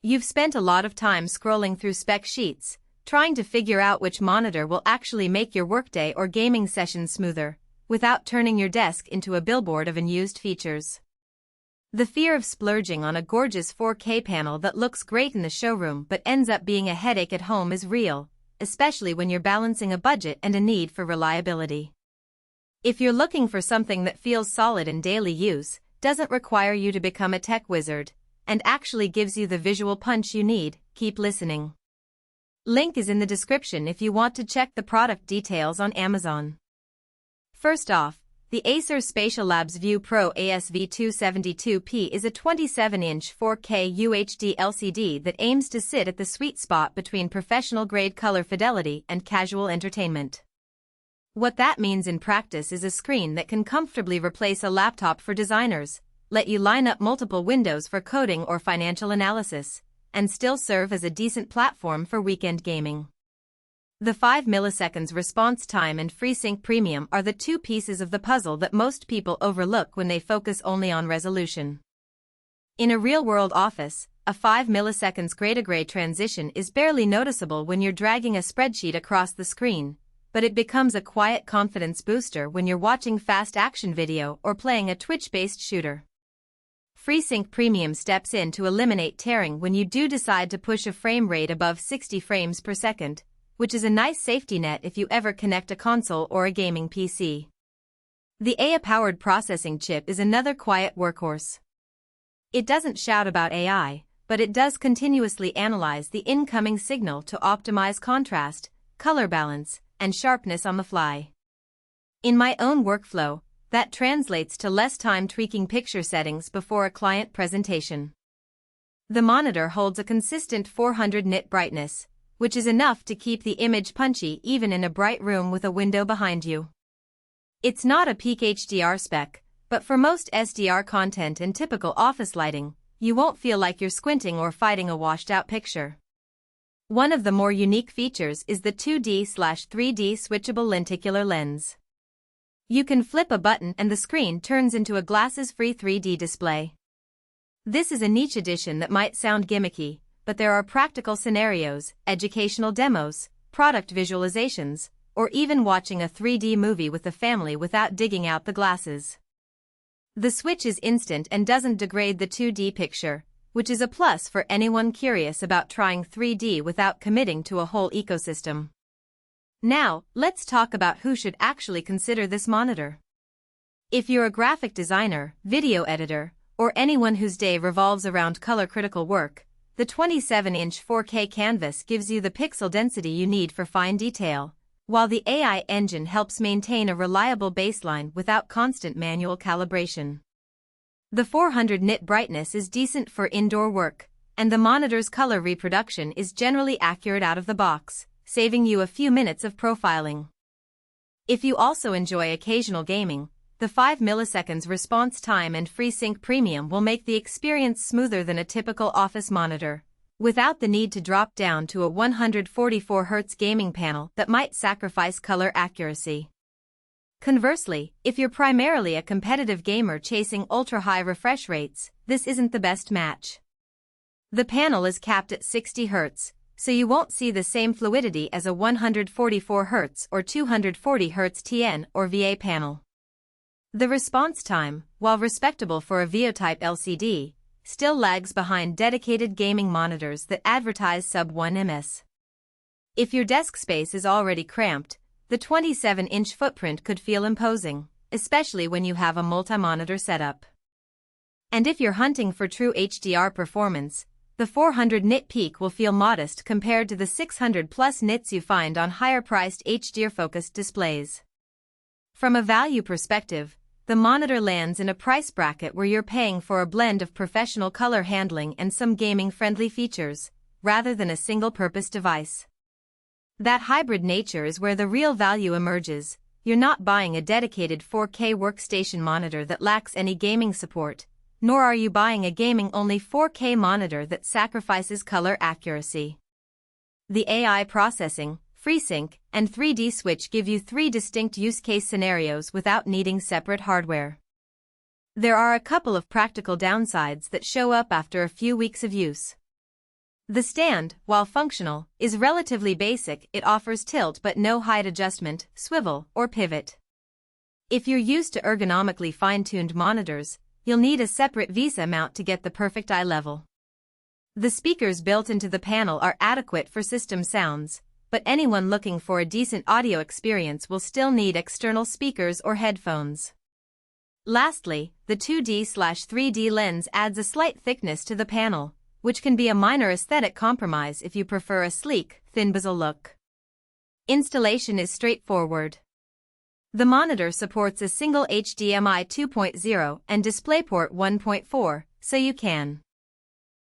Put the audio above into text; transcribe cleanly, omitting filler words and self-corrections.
You've spent a lot of time scrolling through spec sheets, trying to figure out which monitor will actually make your workday or gaming session smoother, without turning your desk into a billboard of unused features. The fear of splurging on a gorgeous 4K panel that looks great in the showroom but ends up being a headache at home is real, especially when you're balancing a budget and a need for reliability. If you're looking for something that feels solid in daily use, doesn't require you to become a tech wizard, and actually gives you the visual punch you need, keep listening. Link is in the description if you want to check the product details on Amazon. First off, the Acer SpatialLabs View Pro ASV27P is a 27-inch 4K UHD LCD that aims to sit at the sweet spot between professional-grade color fidelity and casual entertainment. What that means in practice is a screen that can comfortably replace a laptop for designers, let you line up multiple windows for coding or financial analysis, and still serve as a decent platform for weekend gaming. The 5 milliseconds response time and FreeSync Premium are the two pieces of the puzzle that most people overlook when they focus only on resolution. In a real-world office, a 5 milliseconds gray-to-gray transition is barely noticeable when you're dragging a spreadsheet across the screen, but it becomes a quiet confidence booster when you're watching fast action video or playing a Twitch-based shooter. FreeSync Premium steps in to eliminate tearing when you do decide to push a frame rate above 60 frames per second, which is a nice safety net if you ever connect a console or a gaming PC. The AI-powered processing chip is another quiet workhorse. It doesn't shout about AI, but it does continuously analyze the incoming signal to optimize contrast, color balance, and sharpness on the fly. In my own workflow, that translates to less time tweaking picture settings before a client presentation. The monitor holds a consistent 400 nit brightness, which is enough to keep the image punchy even in a bright room with a window behind you. It's not a peak HDR spec, but for most SDR content and typical office lighting, you won't feel like you're squinting or fighting a washed-out picture. One of the more unique features is the 2D/3D switchable lenticular lens. You can flip a button and the screen turns into a glasses-free 3D display. This is a niche addition that might sound gimmicky, but there are practical scenarios, educational demos, product visualizations, or even watching a 3D movie with the family without digging out the glasses. The switch is instant and doesn't degrade the 2D picture, which is a plus for anyone curious about trying 3D without committing to a whole ecosystem. Now, let's talk about who should actually consider this monitor. If you're a graphic designer, video editor, or anyone whose day revolves around color-critical work, the 27-inch 4K canvas gives you the pixel density you need for fine detail, while the AI engine helps maintain a reliable baseline without constant manual calibration. The 400 nit brightness is decent for indoor work, and the monitor's color reproduction is generally accurate out of the box, saving you a few minutes of profiling. If you also enjoy occasional gaming, the 5 milliseconds response time and FreeSync Premium will make the experience smoother than a typical office monitor, without the need to drop down to a 144Hz gaming panel that might sacrifice color accuracy. Conversely, if you're primarily a competitive gamer chasing ultra-high refresh rates, this isn't the best match. The panel is capped at 60 Hz, so you won't see the same fluidity as a 144 Hz or 240 Hz TN or VA panel. The response time, while respectable for a VO-type LCD, still lags behind dedicated gaming monitors that advertise sub-1 ms. If your desk space is already cramped, the 27-inch footprint could feel imposing, especially when you have a multi-monitor setup. And if you're hunting for true HDR performance, the 400 nit peak will feel modest compared to the 600+ nits you find on higher-priced HDR-focused displays. From a value perspective, the monitor lands in a price bracket where you're paying for a blend of professional color handling and some gaming-friendly features, rather than a single-purpose device. That hybrid nature is where the real value emerges. You're not buying a dedicated 4K workstation monitor that lacks any gaming support, nor are you buying a gaming-only 4K monitor that sacrifices color accuracy. The AI processing, FreeSync, and 3D switch give you three distinct use case scenarios without needing separate hardware. There are a couple of practical downsides that show up after a few weeks of use. The stand, while functional, is relatively basic. It offers tilt but no height adjustment, swivel, or pivot. If you're used to ergonomically fine-tuned monitors, you'll need a separate VESA mount to get the perfect eye level. The speakers built into the panel are adequate for system sounds, but anyone looking for a decent audio experience will still need external speakers or headphones. Lastly, the 2D/3D lens adds a slight thickness to the panel, which can be a minor aesthetic compromise if you prefer a sleek, thin bezel look. Installation is straightforward. The monitor supports a single HDMI 2.0 and DisplayPort 1.4, so you can